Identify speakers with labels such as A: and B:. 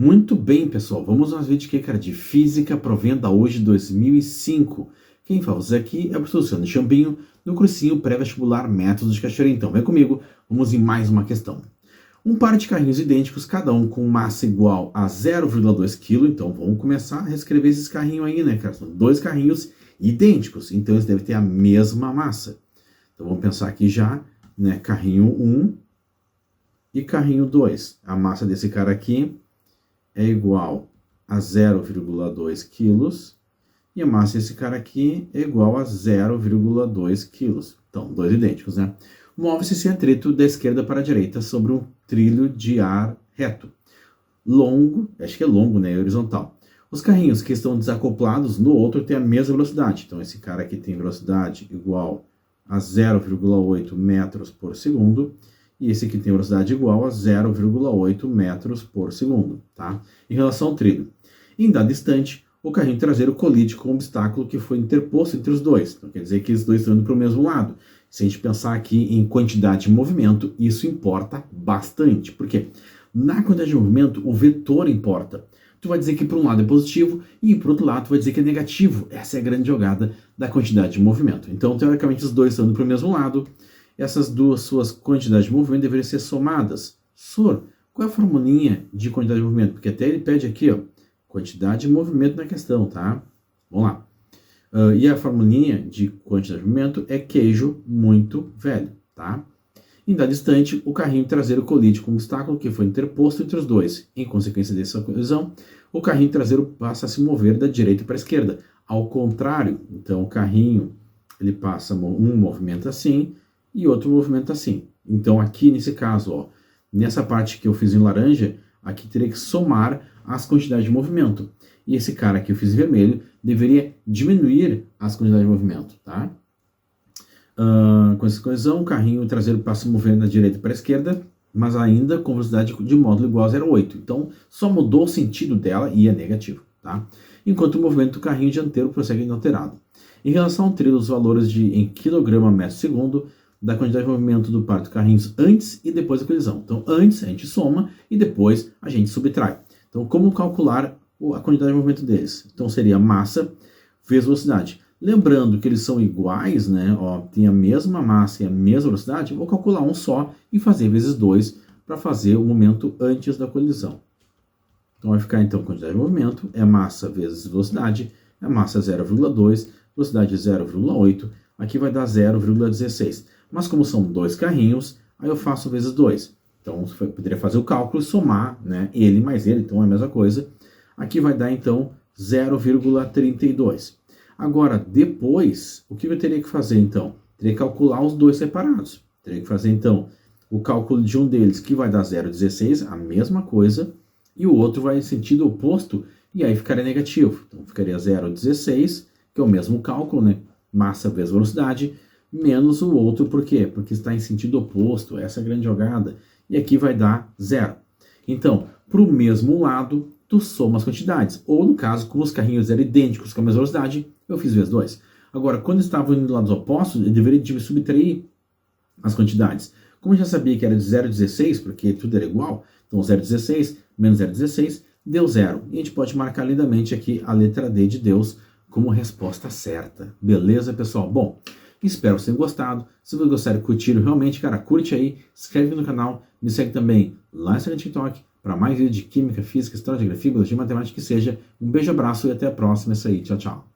A: Muito bem, pessoal. Vamos aos vídeos aqui, cara, de Física Provenda hoje 2005. Quem fala isso aqui é o professor Luciano Chambinho, do cursinho pré-vestibular Métodos de Cachoeira. Então, vem comigo, vamos em mais uma questão. Um par de carrinhos idênticos, cada um com massa igual a 0,2 kg. Então, vamos começar a reescrever esses carrinhos aí, né, cara? São dois carrinhos idênticos, então eles devem ter a mesma massa. Então, vamos pensar aqui já, né, carrinho 1 e carrinho 2. A massa desse cara aqui é igual a 0,2 quilos e a massa desse cara aqui é igual a 0,2 quilos. Então, dois idênticos, né? Move-se esse atrito da esquerda para a direita sobre um trilho de ar reto. Longo, acho que é longo, né? Horizontal. Os carrinhos que estão desacoplados no outro têm a mesma velocidade. Então, esse cara aqui tem velocidade igual a 0,8 metros por segundo. E esse aqui tem velocidade igual a 0,8 metros por segundo, tá? Em relação ao trilho. Em dado instante, o carrinho traseiro colide com o obstáculo que foi interposto entre os dois. Então, quer dizer que os dois estão indo para o mesmo lado. Se a gente pensar aqui em quantidade de movimento, isso importa bastante. Por quê? Na quantidade de movimento, o vetor importa. Tu vai dizer que para um lado é positivo e para o outro lado tu vai dizer que é negativo. Essa é a grande jogada da quantidade de movimento. Então, teoricamente, os dois estão indo para o mesmo lado. Essas duas suas quantidades de movimento deveriam ser somadas. Sor, qual é a formulinha de quantidade de movimento? Porque até ele pede aqui, ó, quantidade de movimento na questão, tá? Vamos lá. E a formulinha de quantidade de movimento é queijo muito velho, tá? Em dado instante, o carrinho traseiro colide com um obstáculo que foi interposto entre os dois. Em consequência dessa colisão, o carrinho traseiro passa a se mover da direita para a esquerda. Ao contrário, então o carrinho ele passa um movimento assim e outro movimento assim. Então aqui nesse caso, ó, nessa parte que eu fiz em laranja, aqui teria que somar as quantidades de movimento. E esse cara que eu fiz em vermelho deveria diminuir as quantidades de movimento, tá? Com essa colisão, o carrinho traseiro passa a se mover da direita para a esquerda, mas ainda com velocidade de módulo igual a 0,8. Então só mudou o sentido dela e é negativo, tá? Enquanto o movimento do carrinho dianteiro prossegue inalterado. Em relação ao trilho, os valores em quilograma metro segundo da quantidade de movimento do par de carrinhos antes e depois da colisão. Então, antes a gente soma e depois a gente subtrai. Então, como calcular a quantidade de movimento deles? Então, seria massa vezes velocidade. Lembrando que eles são iguais, né? Ó, tem a mesma massa e a mesma velocidade, eu vou calcular um só e fazer vezes 2 para fazer o momento antes da colisão. Então, vai ficar, então, quantidade de movimento é massa vezes velocidade, é massa 0,2, velocidade 0,8, aqui vai dar 0,16. Mas como são dois carrinhos, aí eu faço vezes 2. Então, eu poderia fazer o cálculo e somar, né, ele mais ele, então é a mesma coisa. Aqui vai dar, então, 0,32. Agora, depois, o que eu teria que fazer, então? Teria que calcular os dois separados. Teria que fazer, então, o cálculo de um deles, que vai dar 0,16, a mesma coisa, e o outro vai em sentido oposto, e aí ficaria negativo. Então, ficaria 0,16, que é o mesmo cálculo, né? Massa vezes velocidade, menos o outro, por quê? Porque está em sentido oposto, essa é a grande jogada. E aqui vai dar 0. Então, para o mesmo lado, tu soma as quantidades. Ou, no caso, como os carrinhos eram idênticos com a mesma velocidade, eu fiz vezes 2. Agora, quando estavam indo lados opostos, eu deveria subtrair as quantidades. Como eu já sabia que era de 0,16, porque tudo era igual, então 0,16 menos 0,16 deu 0. E a gente pode marcar lindamente aqui a letra D de Deus como resposta certa. Beleza, pessoal? Bom, espero que vocês tenham gostado. Se vocês gostaram, curtiram realmente, cara, curte aí, se inscreve no canal, me segue também lá no TikTok para mais vídeos de Química, Física, História, Geografia, Biologia, Matemática que seja. Um beijo, abraço e até a próxima. É isso aí. Tchau, tchau.